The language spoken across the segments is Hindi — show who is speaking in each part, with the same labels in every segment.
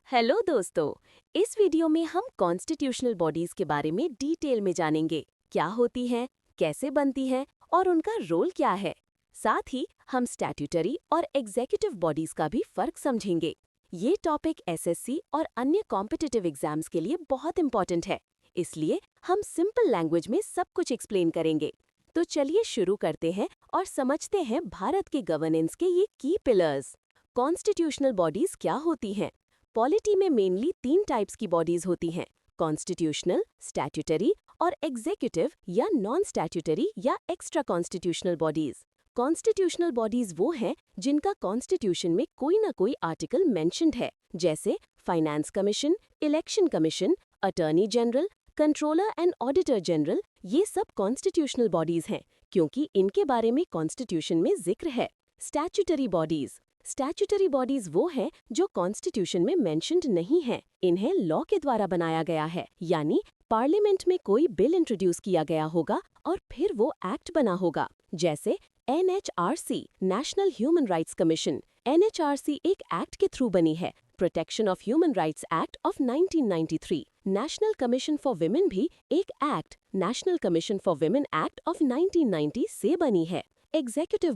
Speaker 1: हेलो दोस्तों। इस वीडियो में हम कॉन्स्टिट्यूशनल बॉडीज के बारे में डिटेल में जानेंगे। क्या होती हैं, कैसे बनती हैं और उनका रोल क्या है। साथ ही हम स्टैट्यूटरी और एग्जीक्यूटिव बॉडीज का भी फर्क समझेंगे। ये टॉपिक एसएससी और अन्य कॉम्पिटिटिव एग्जाम्स के लिए बहुत इंपॉर्टेंट है, इसलिए हम सिंपल लैंग्वेज में सब कुछ एक्सप्लेन करेंगे। तो चलिए शुरू करते हैं और समझते हैं भारत के गवर्नेंस के ये की पिलर्स। कॉन्स्टिट्यूशनल बॉडीज क्या होती हैं? पॉलिटी में मेनली 3 टाइप्स की बॉडीज होती हैं: कॉन्स्टिट्यूशनल, स्टैट्यूटरी और एग्जीक्यूटिव या नॉन स्टैट्यूटरी या extra constitutional bodies. Constitutional bodies वो हैं जिनका कॉन्स्टिट्यूशन में कोई ना कोई आर्टिकल मेंशन्ड है, जैसे finance commission, election commission, attorney general, controller and auditor general. ये सब कॉन्स्टिट्यूशनल बॉडीज हैं क्योंकि इनके बारे में कॉन्स्टिट्यूशन में जिक्र है। स्टैट्यूटरी बॉडीज वो हैं जो कॉन्स्टिट्यूशन में मेंशन्ड नहीं है। इन्हें लॉ के द्वारा बनाया गया है, यानी पार्लियामेंट में कोई बिल इंट्रोड्यूस किया गया होगा और फिर वो एक्ट बना होगा, जैसे NHRC, national human rights commission. NHRC एक एक्ट के थ्रू बनी है, protection of human rights act of 1993। National commission for women भी एक act, national commission for women act of 1990 से बनी है। एग्जीक्यूटिव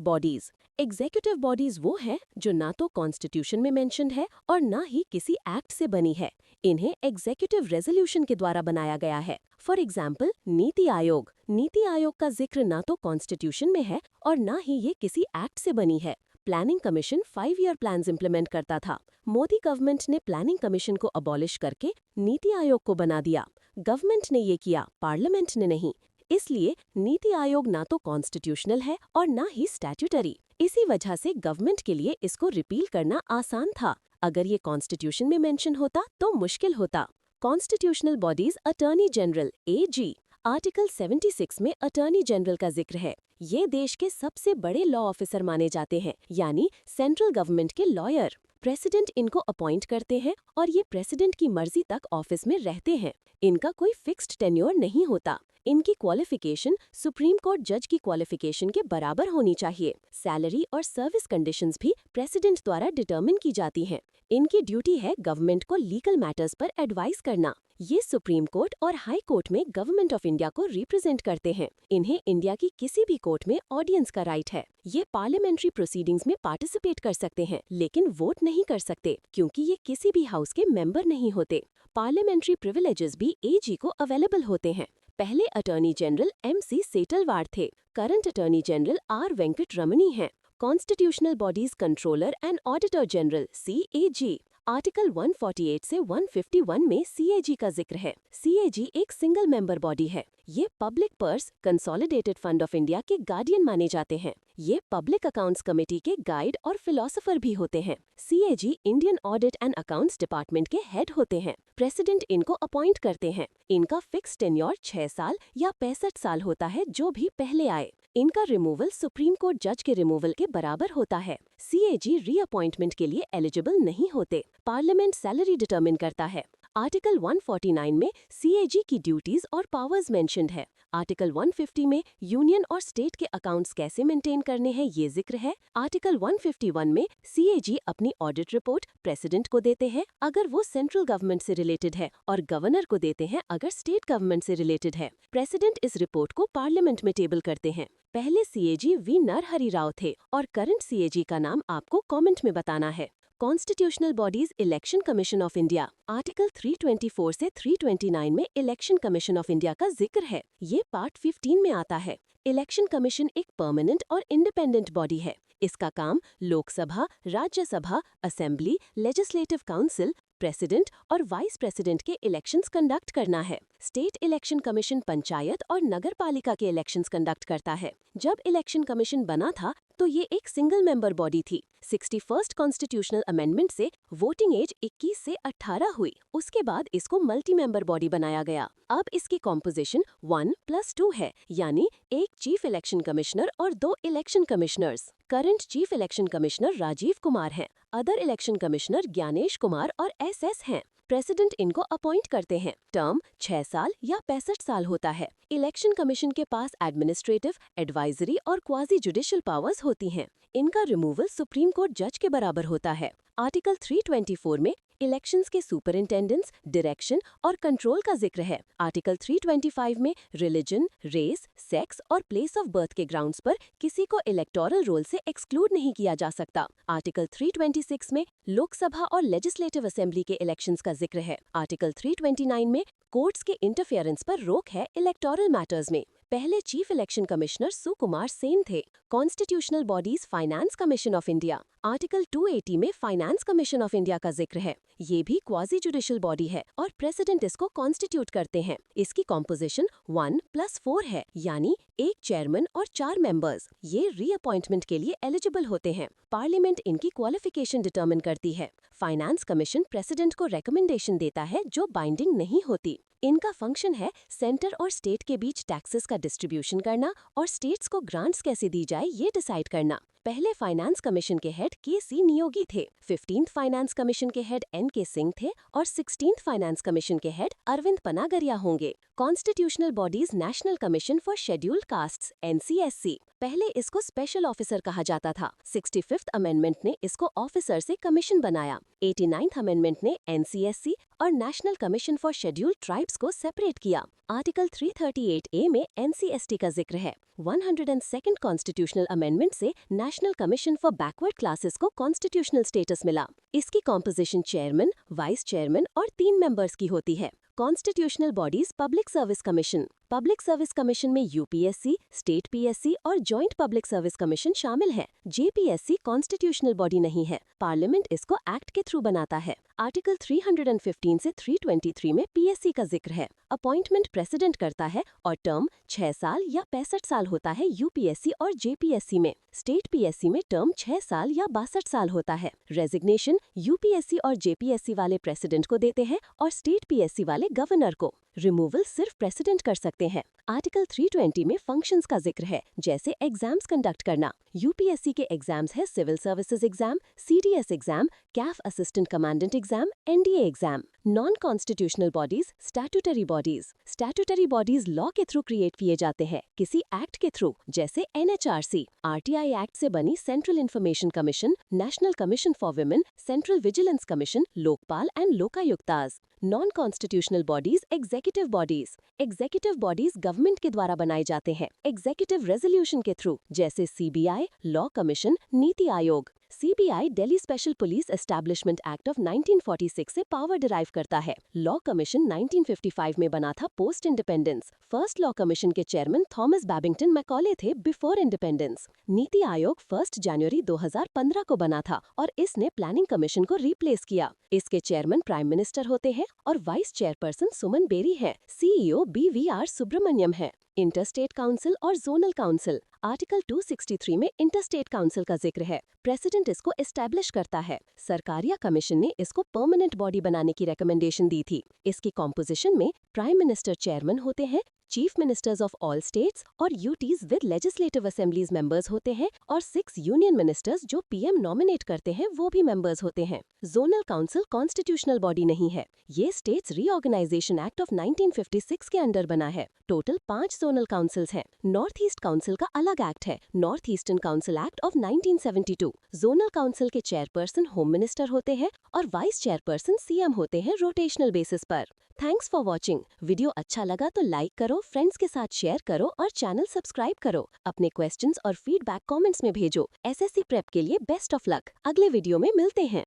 Speaker 1: बॉडीज वो हैं जो ना तो कॉन्स्टिट्यूशन में मेंशन्ड है और ना ही किसी एक्ट से बनी है। इन्हें एग्जीक्यूटिव रेजोल्यूशन के द्वारा बनाया गया है। For example, NITI Aayog. नीति आयोग का जिक्र ना तो कॉन्स्टिट्यूशन में है और ना ही ये किसी एक्ट से बनी है। Planning commission 5 year plans implement करता था। मोदी गवर्नमेंट ने प्लानिंग कमीशन को अबॉलिश करके नीति आयोग को बना दिया। गवर्नमेंट ने ये किया, पार्लियामेंट ने नहीं। इसलिए नीति आयोग ना तो कॉन्स्टिट्यूशनल है और ना ही स्टैट्यूटरी। इसी वजह से गवर्नमेंट के लिए इसको रिपील करना आसान था। अगर ये कॉन्स्टिट्यूशन में मेंशन होता तो मुश्किल होता। कॉन्स्टिट्यूशनल बॉडीज अटॉर्नी जनरल एजी। आर्टिकल 76 में अटॉर्नी जनरल का जिक्र है। ये देश के सबसे बड़े लॉ ऑफिसर माने जाते हैं, यानी सेंट्रल गवर्नमेंट के लॉयर। प्रेसिडेंट इनको अपॉइंट करते हैं और ये प्रेसिडेंट की मर्जी तक ऑफिस में रहते हैं। इनका कोई फिक्स्ड टेन्योर नहीं होता। इनकी क्वालिफिकेशन सुप्रीम कोर्ट जज की क्वालिफिकेशन के बराबर होनी चाहिए। सैलरी और सर्विस कंडीशंस भी प्रेसिडेंट द्वारा डिटर्मिन की जाती हैं। इनकी ड्यूटी है गवर्नमेंट को लीगल मैटर्स पर एडवाइस करना। ये सुप्रीम कोर्ट और हाई कोर्ट में गवर्नमेंट ऑफ इंडिया को रिप्रेजेंट करते हैं। इन्हें इंडिया की किसी भी कोर्ट में ऑडियंस का राइट है। ये पार्लियामेंट्री प्रोसीडिंग्स में पार्टिसिपेट कर सकते हैं, लेकिन वोट नहीं कर सकते क्योंकि ये किसी भी हाउस के मेंबर नहीं होते। पार्लियामेंट्री प्रिविलेजेस भी एजी को अवेलेबल होते हैं। पहले अटॉर्नी जनरल MC सेटलवाड़ थे। Current attorney general R Venkat Ramani हैं। Constitutional bodies controller and auditor general CAG। Article 148 से 151 में CAG का जिक्र है। CAG एक सिंगल मेंबर बॉडी है। ये public purse, consolidated fund of India के गार्डियन माने जाते हैं। ये पब्लिक अकाउंट्स कमेटी के गाइड और फिलोसोफर भी होते हैं। CAG Indian audit and accounts department के हेड होते हैं। प्रेसिडेंट इनको अपॉइंट करते हैं। इनका फिक्स टेन्योर 6 साल या 65 साल होता है, जो भी पहले आए। इनका रिमूवल सुप्रीम कोर्ट जज के रिमूवल के बराबर होता है। CAG रीअपॉइंटमेंट के लिए एलिजिबल नहीं होते। पार्लियामेंट सैलरी डिटर्मिन करता है। आर्टिकल 149 में CAG की ड्यूटीज और पावर्स मेंशन्ड है। आर्टिकल 150 में यूनियन और स्टेट के अकाउंट्स कैसे मेंटेन करने हैं ये जिक्र है। आर्टिकल 151 में CAG अपनी ऑडिट रिपोर्ट प्रेसिडेंट को देते हैं अगर वो सेंट्रल गवर्नमेंट से रिलेटेड है, और गवर्नर को देते हैं अगर स्टेट गवर्नमेंट से रिलेटेड है। प्रेसिडेंट इस रिपोर्ट को पार्लियामेंट में टेबल करते हैं। पहले CAG V नरहरि राव थे और करंट CAG का नाम आपको कमेंट में बताना है। Constitutional bodies election commission of India. Article 324 से 329 में इलेक्शन कमीशन ऑफ इंडिया का जिक्र है। ये पार्ट 15 में आता है। इलेक्शन कमीशन एक परमानेंट और इंडिपेंडेंट बॉडी है। इसका काम Lok Sabha, Rajya Sabha, assembly, legislative council, president और वाइस प्रेसिडेंट के इलेक्शंस कंडक्ट करना है। स्टेट इलेक्शन कमीशन पंचायत और नगर पालिका के इलेक्शंस कंडक्ट करता है। जब इलेक्शन कमीशन बना था तो ये एक सिंगल मेंबर बॉडी थी। 61st कॉन्स्टिट्यूशनल अमेंडमेंट से वोटिंग एज 21 से 18 हुई। उसके बाद इसको मल्टी मेंबर बॉडी बनाया गया। अब इसकी कॉम्पोजिशन 1+2 है, यानी एक चीफ इलेक्शन कमिश्नर और 2 election commissioners. Current chief election commissioner Rajiv Kumar हैं। Other election commissioner Gyanesh Kumar और SS हैं। प्रेसिडेंट इनको अपॉइंट करते हैं। टर्म 6 साल या 65 साल होता है। इलेक्शन कमीशन के पास एडमिनिस्ट्रेटिव, एडवाइजरी और क्वाजी जुडिशियल पावर्स होती हैं। इनका रिमूवल सुप्रीम कोर्ट जज के बराबर होता है। आर्टिकल 324 में इलेक्शंस के सुपरिंटेंडेंट्स, डायरेक्शन और कंट्रोल का जिक्र है। आर्टिकल 325 में रिलीजन, रेस, सेक्स और प्लेस ऑफ बर्थ के ग्राउंड्स पर किसी को इलेक्टोरल रोल से एक्सक्लूड नहीं किया जा सकता। आर्टिकल 326 में लोकसभा और लेजिस्लेटिव असेंबली के इलेक्शंस का जिक्र है। आर्टिकल 329 में कोर्ट्स के इंटरफेरेंस पर रोक है इलेक्टोरल मैटर्स में। पहले chief election commissioner Sukumar Sen थे। Constitutional bodies finance commission of India. Article 280 में फाइनेंस कमीशन ऑफ इंडिया का जिक्र है। ये भी क्वाजी जुडिशियल बॉडी है और प्रेसिडेंट इसको कॉन्स्टिट्यूट करते हैं। इसकी कॉम्पोजिशन 1+4 है, यानी एक चेयरमैन और 4 मेंबर्स। ये रीअपॉइंटमेंट के लिए एलिजिबल होते हैं। पार्लियामेंट इनकी क्वालिफिकेशन डिटर्मिन करती है। फाइनेंस कमीशन प्रेसिडेंट को रिकमेंडेशन देता है जो बाइंडिंग नहीं होती। इनका फंक्शन है सेंटर और स्टेट के बीच टैक्सेस का डिस्ट्रीब्यूशन करना और स्टेट्स को ग्रांट्स कैसे दी जाए ये डिसाइड करना। पहले फाइनेंस कमीशन के हेड के.सी. नियोगी थे। 15th फाइनेंस कमीशन के हेड N.K. सिंह थे और 16th फाइनेंस कमीशन के हेड अरविंद पनागरिया होंगे। Constitutional bodies national commission for scheduled castes (NCSC). पहले इसको स्पेशल ऑफिसर कहा जाता था। 65th अमेंडमेंट ने इसको ऑफिसर से कमीशन बनाया। 89th अमेंडमेंट ने NCSC और national commission for scheduled tribes को सेपरेट किया। आर्टिकल 338A में NCST का जिक्र है। 102nd कॉन्स्टिट्यूशनल अमेंडमेंट से national commission for backward classes को कॉन्स्टिट्यूशनल स्टेटस मिला। इसकी कॉम्पोजिशन चेयरमैन, वाइस चेयरमैन और 3 मेंबर्स की होती है। Constitutional bodies public service commission. Public service commission में UPSC, स्टेट PSC और जॉइंट पब्लिक सर्विस कमीशन शामिल है। JPSC कॉन्स्टिट्यूशनल बॉडी नहीं है। पार्लियामेंट इसको एक्ट के थ्रू बनाता है। आर्टिकल 315 से 323 में PSC का जिक्र है। अपॉइंटमेंट प्रेसिडेंट करता है और टर्म 6 साल या 65 साल होता है UPSC और JPSC में। स्टेट PSC में टर्म 6 साल या 62 साल होता है। रेजिग्नेशन UPSC और JPSC वाले प्रेसिडेंट को देते हैं और स्टेट PSC वाले गवर्नर को। रिमूवल सिर्फ प्रेसिडेंट कर सकते हैं। आर्टिकल 320 में फंक्शंस का जिक्र है, जैसे एग्जाम्स कंडक्ट करना। UPSC के एग्जाम्स है civil services exam, CDS exam, CAF assistant commandant exam, NDA exam. Non constitutional bodies, statutory bodies. Statutory bodies law के थ्रू क्रिएट किए जाते हैं, किसी एक्ट के थ्रू, जैसे NHRC। RTI एक्ट से बनी central information commission, national commission for women, central vigilance commission, Lokpal and Lokayuktas. Non constitutional bodies executive bodies. Executive bodies government के द्वारा बनाए जाते हैं एग्जीक्यूटिव रेजोल्यूशन के थ्रू, जैसे CBI, law commission, NITI Aayog. CBI Delhi special police establishment act of 1946 से पावर डिराइव करता है। लॉ कमीशन 1955 में बना था post independence. First law commission के चेयरमैन थॉमस बैबिंगटन मैकॉले थे बिफोर इंडिपेंडेंस। नीति आयोग 1 जनवरी 2015 को बना था और इसने प्लानिंग कमीशन को रिप्लेस किया। इसके चेयरमैन प्राइम मिनिस्टर होते हैं और वाइस चेयरपर्सन सुमन बेरी है। CEO BVR सुब्रमण्यम है। इंटरस्टेट काउंसिल और जोनल काउंसिल। आर्टिकल 263 में इंटरस्टेट काउंसिल का जिक्र है। प्रेसिडेंट इसको एस्टैब्लिश करता है। सरकारिया कमीशन ने इसको परमानेंट बॉडी बनाने की रिकमेंडेशन दी थी। इसकी कॉम्पोजिशन में प्राइम मिनिस्टर चेयरमैन होते हैं, chief ministers of all states और UTs with legislative assemblies members होते हैं और 6 यूनियन मिनिस्टर्स जो PM नॉमिनेट करते हैं वो भी मेंबर्स होते हैं। जोनल काउंसिल कॉन्स्टिट्यूशनल बॉडी नहीं है। ये स्टेट्स रीऑर्गेनाइजेशन एक्ट ऑफ 1956 के अंडर बना है। टोटल 5 जोनल काउंसिल्स हैं। नॉर्थ ईस्ट काउंसिल का अलग एक्ट है, north eastern council act of 1972। Zonal council के चेयरपर्सन होम मिनिस्टर होते हैं और वाइस चेयरपर्सन CM होते हैं रोटेशनल बेसिस पर। Thanks for watching. वीडियो अच्छा लगा तो लाइक करो, फ्रेंड्स के साथ शेयर करो और चैनल सब्सक्राइब करो। अपने क्वेश्चंस और फीडबैक कमेंट्स में भेजो। SSC प्रेप के लिए बेस्ट ऑफ लक। अगले वीडियो में मिलते हैं।